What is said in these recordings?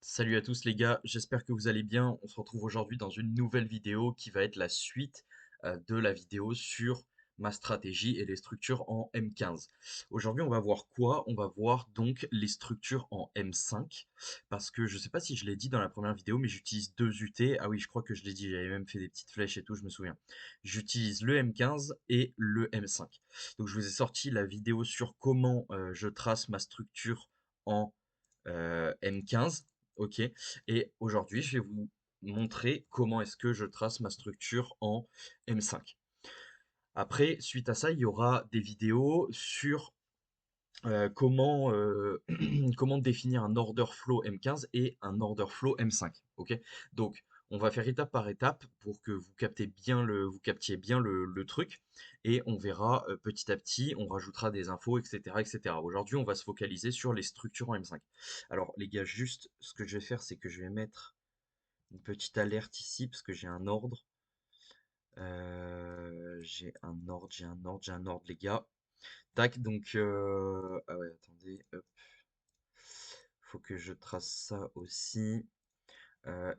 Salut à tous les gars, j'espère que vous allez bien. On se retrouve aujourd'hui dans une nouvelle vidéo qui va être la suite de la vidéo sur ma stratégie et les structures en M15. Aujourd'hui, on va voir quoi? On va voir donc les structures en M5 parce que je ne sais pas si je l'ai dit dans la première vidéo, mais j'utilise deux UT. Ah oui, je crois que je l'ai dit, j'avais même fait des petites flèches et tout, je me souviens. J'utilise le M15 et le M5. Donc je vous ai sorti la vidéo sur comment je trace ma structure en M15. Ok. Et aujourd'hui, je vais vous montrer comment est-ce que je trace ma structure en M5. Après, suite à ça, il y aura des vidéos sur comment, comment définir un order flow M15 et un order flow M5. Ok. Donc, on va faire étape par étape pour que vous captiez bien le truc. Et on verra petit à petit, on rajoutera des infos, etc., etc. Aujourd'hui, on va se focaliser sur les structures en M5. Alors, les gars, juste ce que je vais faire, c'est que je vais mettre une petite alerte ici parce que j'ai un ordre. J'ai un ordre, les gars. Tac, donc. Ah ouais, attendez. Hop. Faut que je trace ça aussi.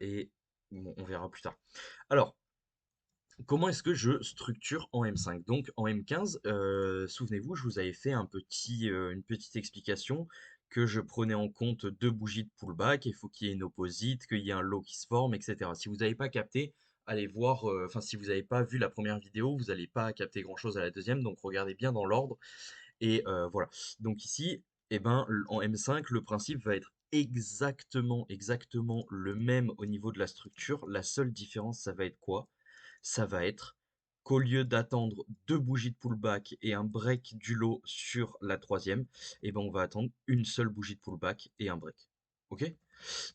Et bon, on verra plus tard. Alors, comment est-ce que je structure en M5? Donc, en M15, souvenez-vous, je vous avais fait une petite explication que je prenais en compte deux bougies de pullback, il faut qu'il y ait une opposite, qu'il y ait un low qui se forme, etc. Si vous n'avez pas capté, allez voir, enfin si vous n'avez pas vu la première vidéo, vous n'allez pas capter grand-chose à la deuxième, donc regardez bien dans l'ordre. Et voilà. Donc ici, eh ben, en M5, le principe va être exactement le même au niveau de la structure. La seule différence, ça va être quoi? Ça va être qu'au lieu d'attendre deux bougies de pullback et un break du lot sur la troisième, eh ben, on va attendre une seule bougie de pullback et un break. Ok?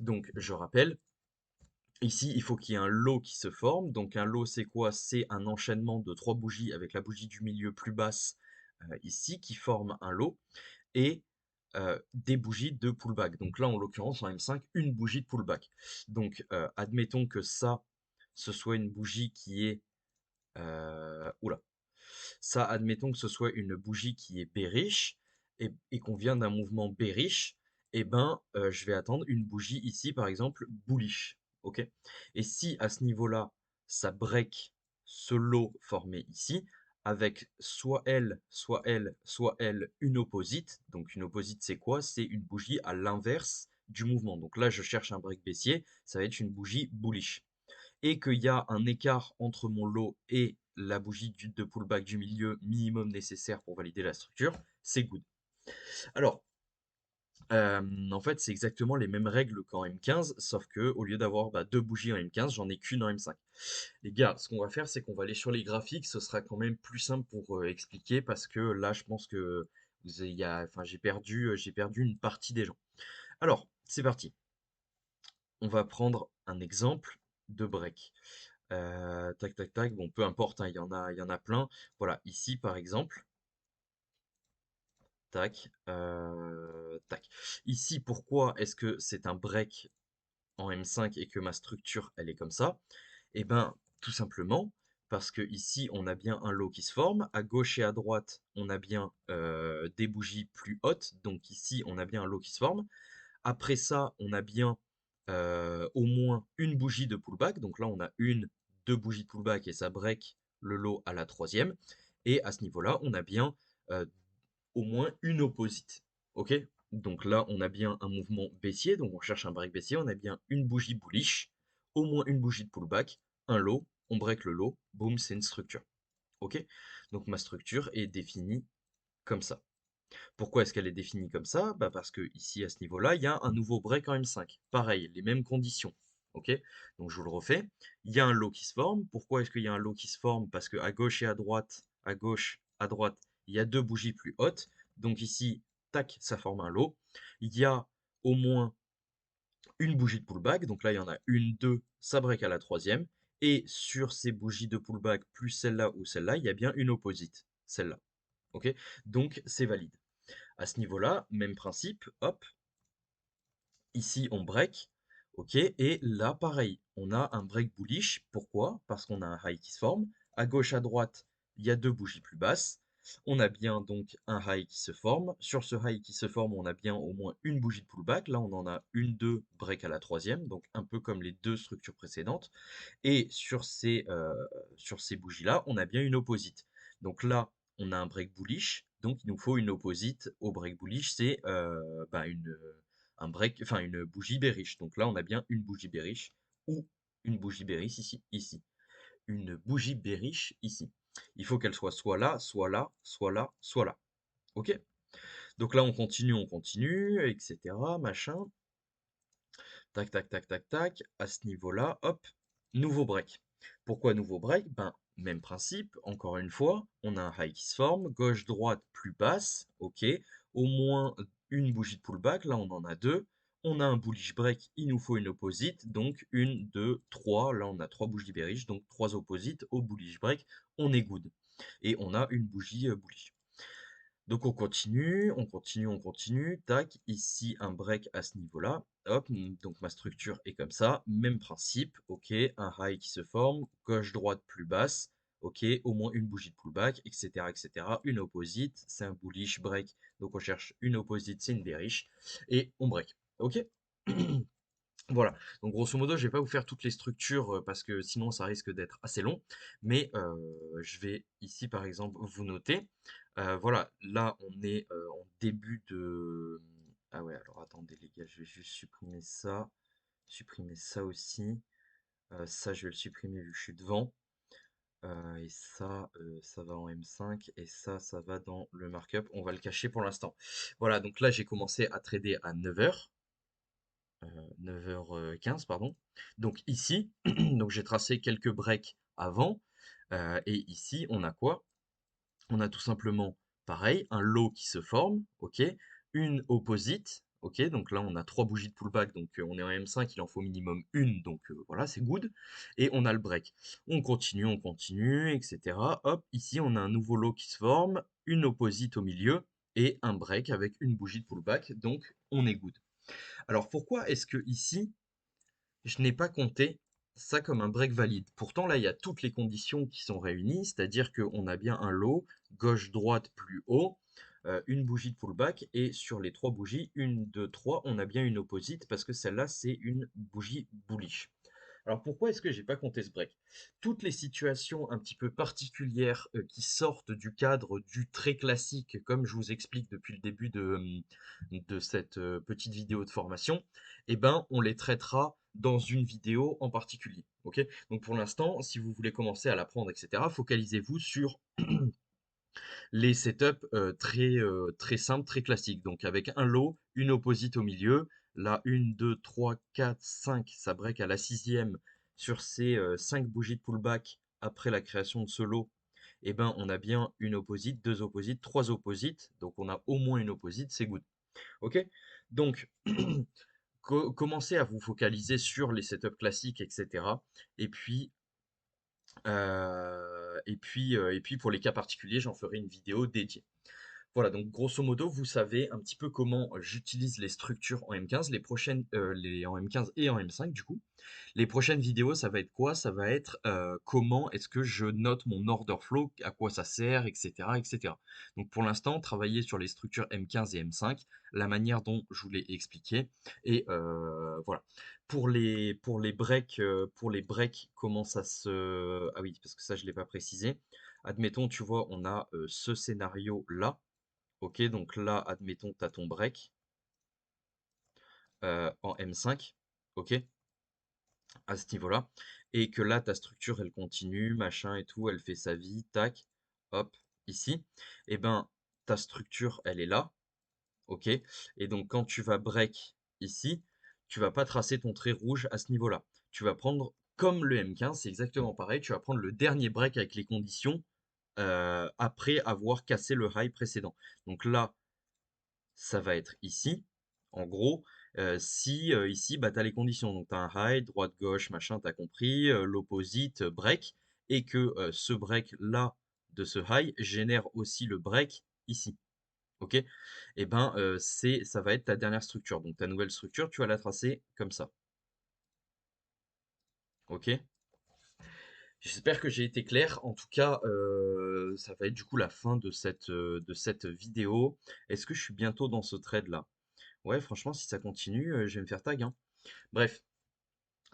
Donc, je rappelle, ici, il faut qu'il y ait un lot qui se forme. Donc, un lot, c'est quoi? C'est un enchaînement de trois bougies avec la bougie du milieu plus basse ici qui forme un lot et des bougies de pullback. Donc là, en l'occurrence, en M5, une bougie de pullback. Donc, admettons que ça, ce soit une bougie qui est... oula. Ça, admettons que ce soit une bougie qui est bearish et qu'on vient d'un mouvement bearish, eh ben, je vais attendre une bougie ici, par exemple, bullish. Ok. Et si à ce niveau-là, ça break ce lot formé ici, avec soit elle, soit elle, soit elle, une opposite. Donc une opposite, c'est quoi? C'est une bougie à l'inverse du mouvement. Donc là, je cherche un break baissier, ça va être une bougie bullish et qu'il y a un écart entre mon lot et la bougie de pullback du milieu minimum nécessaire pour valider la structure, c'est good. Alors, en fait, c'est exactement les mêmes règles qu'en M15, sauf que au lieu d'avoir deux bougies en M15, j'en ai qu'une en M5. Les gars, ce qu'on va faire, c'est qu'on va aller sur les graphiques, ce sera quand même plus simple pour expliquer, parce que là, je pense que enfin, j'ai perdu une partie des gens. Alors, c'est parti. On va prendre un exemple de break. Tac, tac, tac. Bon, peu importe, hein, il y en a plein. Voilà, ici par exemple, tac, tac. Ici, pourquoi est-ce que c'est un break en M5 et que ma structure, elle est comme ça? Eh ben, tout simplement parce que ici, on a bien un lot qui se forme. À gauche et à droite, on a bien des bougies plus hautes. Donc ici, on a bien un lot qui se forme. Après ça, on a bien au moins une bougie de pullback. Donc là, on a une, deux bougies de pullback et ça break le lot à la troisième. Et à ce niveau-là, on a bien euh, au moins une opposite. Ok? Donc là, on a bien un mouvement baissier, donc on cherche un break baissier. On a bien une bougie bullish, au moins une bougie de pullback, un lot, on break le lot, boum, c'est une structure. Ok? Donc ma structure est définie comme ça. Pourquoi est-ce qu'elle est définie comme ça? Bah parce que ici, à ce niveau-là, il y a un nouveau break en M5. Pareil, les mêmes conditions. Ok. Donc je vous le refais. Il y a un lot qui se forme. Pourquoi est-ce qu'il y a un lot qui se forme? Parce qu'à gauche et à droite, à gauche, à droite, il y a deux bougies plus hautes. Donc ici, tac, ça forme un lot. Il y a au moins une bougie de pullback. Donc là, il y en a une, deux, ça break à la troisième. Et sur ces bougies de pullback, plus celle-là ou celle-là, il y a bien une opposite. Celle-là. Ok. Donc c'est valide. À ce niveau-là, même principe, hop, ici on break, ok, et là pareil, on a un break bullish, pourquoi? Parce qu'on a un high qui se forme, à gauche, à droite, il y a deux bougies plus basses, on a bien donc un high qui se forme. Sur ce high qui se forme, on a bien au moins une bougie de pullback. Là, on en a une, deux, break à la troisième, donc un peu comme les deux structures précédentes. Et sur ces bougies-là, on a bien une opposite. Donc là, on a un break bullish, donc il nous faut une opposite au break bullish, c'est une bougie bearish. Donc là, on a bien une bougie bearish ou une bougie bearish ici. Une bougie bearish ici. Il faut qu'elle soit là, soit là, soit là, soit là. Ok? Donc là, on continue, etc. Machin. Tac, tac, tac, tac, tac. À ce niveau-là, hop, nouveau break. Pourquoi nouveau break? Ben, même principe, encore une fois, on a un high qui se forme, gauche, droite, plus basse, ok. Au moins une bougie de pullback, là on en a deux. On a un bullish break, il nous faut une opposite, donc une, deux, trois. Là on a trois bougies bearish, donc trois opposites au bullish break, on est good. Et on a une bougie bullish. Donc on continue, on continue, on continue. Tac, ici un break à ce niveau-là. Hop, donc ma structure est comme ça. Même principe, ok. Un high qui se forme, gauche, droite, plus basse. Ok, au moins une bougie de pullback, etc., etc. Une opposite, c'est un bullish break. Donc on cherche une opposite, c'est une bearish. Et on break. Ok? Voilà, donc grosso modo, je vais pas vous faire toutes les structures parce que sinon ça risque d'être assez long, mais je vais ici par exemple vous noter. Voilà, là on est en début de... Ah ouais, alors attendez les gars, je vais juste supprimer ça aussi. Ça je vais le supprimer vu que je suis devant. Et ça, ça va en M5 et ça va dans le markup. On va le cacher pour l'instant. Voilà, donc là j'ai commencé à trader à 9h. 9h15, pardon. Donc ici, donc j'ai tracé quelques breaks avant. Et ici, on a quoi? On a tout simplement, pareil, un low qui se forme, ok? Une opposite, ok? Donc là, on a trois bougies de pullback, donc on est en M5, il en faut minimum une, donc voilà, c'est good. Et on a le break. On continue, etc. Hop, ici, on a un nouveau low qui se forme, une opposite au milieu et un break avec une bougie de pullback, donc on est good. Alors pourquoi est-ce que ici, je n'ai pas compté ça comme un break valide? Pourtant là, il y a toutes les conditions qui sont réunies, c'est-à-dire qu'on a bien un low, gauche-droite plus haut, une bougie de pullback, et sur les trois bougies, une, deux, trois, on a bien une opposite, parce que celle-là, c'est une bougie bullish. Alors pourquoi est-ce que j'ai pas compté ce break? Toutes les situations un petit peu particulières qui sortent du cadre du très classique, comme je vous explique depuis le début de cette petite vidéo de formation, eh ben, on les traitera dans une vidéo en particulier. Ok? Donc pour l'instant, si vous voulez commencer à l'apprendre, etc., focalisez-vous sur les setups très simples, très classiques. Donc avec un low, une opposite au milieu. Là, 1, 2, 3, 4, 5, ça break à la sixième sur ces 5 bougies de pullback après la création de ce lot. Eh ben, on a bien une opposite, deux opposites, trois opposites. Donc on a au moins une opposite, c'est good. Ok? Donc, commencez à vous focaliser sur les setups classiques, etc. Et puis, et puis pour les cas particuliers, j'en ferai une vidéo dédiée. Voilà, donc grosso modo, vous savez un petit peu comment j'utilise les structures en M15, en M15 et en M5 du coup. Les prochaines vidéos, ça va être quoi? Ça va être comment est-ce que je note mon order flow, à quoi ça sert, etc., etc. Donc pour l'instant, travailler sur les structures M15 et M5, la manière dont je vous l'ai expliqué. Et voilà. Pour les breaks, comment ça se... Ah oui, parce que ça, je ne l'ai pas précisé. Admettons, tu vois, on a ce scénario-là. Ok, donc là, admettons, tu as ton break en M5, ok, à ce niveau-là, et que là, ta structure, elle continue, machin et tout, elle fait sa vie, tac, hop, ici, et ben, ta structure, elle est là, ok, et donc quand tu vas break ici, tu vas pas tracer ton trait rouge à ce niveau-là. Tu vas prendre, comme le M15, c'est exactement pareil, tu vas prendre le dernier break avec les conditions après avoir cassé le high précédent. Donc là, ça va être ici. En gros, si ici, bah, tu as les conditions. Donc, tu as un high, droite, gauche, machin, tu as compris, l'opposite, break, et que ce break-là de ce high génère aussi le break ici. OK? Et ben, ça va être ta dernière structure. Donc, ta nouvelle structure, tu vas la tracer comme ça. OK? J'espère que j'ai été clair. En tout cas, ça va être du coup la fin de cette vidéo. Est-ce que je suis bientôt dans ce trade-là? Ouais, franchement, si ça continue, je vais me faire tag, hein. Bref,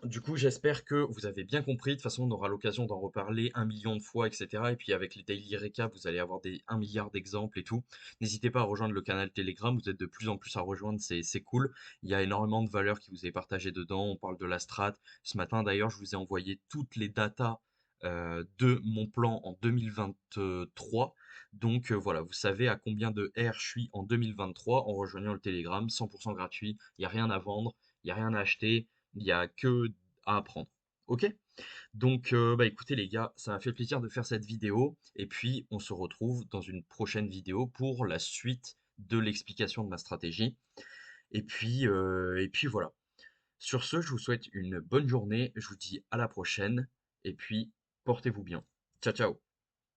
du coup, j'espère que vous avez bien compris. De toute façon, on aura l'occasion d'en reparler 1 million de fois, etc. Et puis avec les daily recap, vous allez avoir des 1 milliard d'exemples et tout. N'hésitez pas à rejoindre le canal Telegram. Vous êtes de plus en plus à rejoindre, c'est cool. Il y a énormément de valeurs qui vous est partagées dedans. On parle de la strat. Ce matin, d'ailleurs, je vous ai envoyé toutes les datas de mon plan en 2023. Donc voilà, vous savez à combien de R je suis en 2023 en rejoignant le Telegram. 100% gratuit. Il n'y a rien à vendre. Il n'y a rien à acheter. Il n'y a que à apprendre. Ok? Donc, bah écoutez les gars, ça m'a fait plaisir de faire cette vidéo. Et puis, on se retrouve dans une prochaine vidéo pour la suite de l'explication de ma stratégie. Et puis voilà. Sur ce, je vous souhaite une bonne journée. Je vous dis à la prochaine. Et puis, portez-vous bien. Ciao, ciao.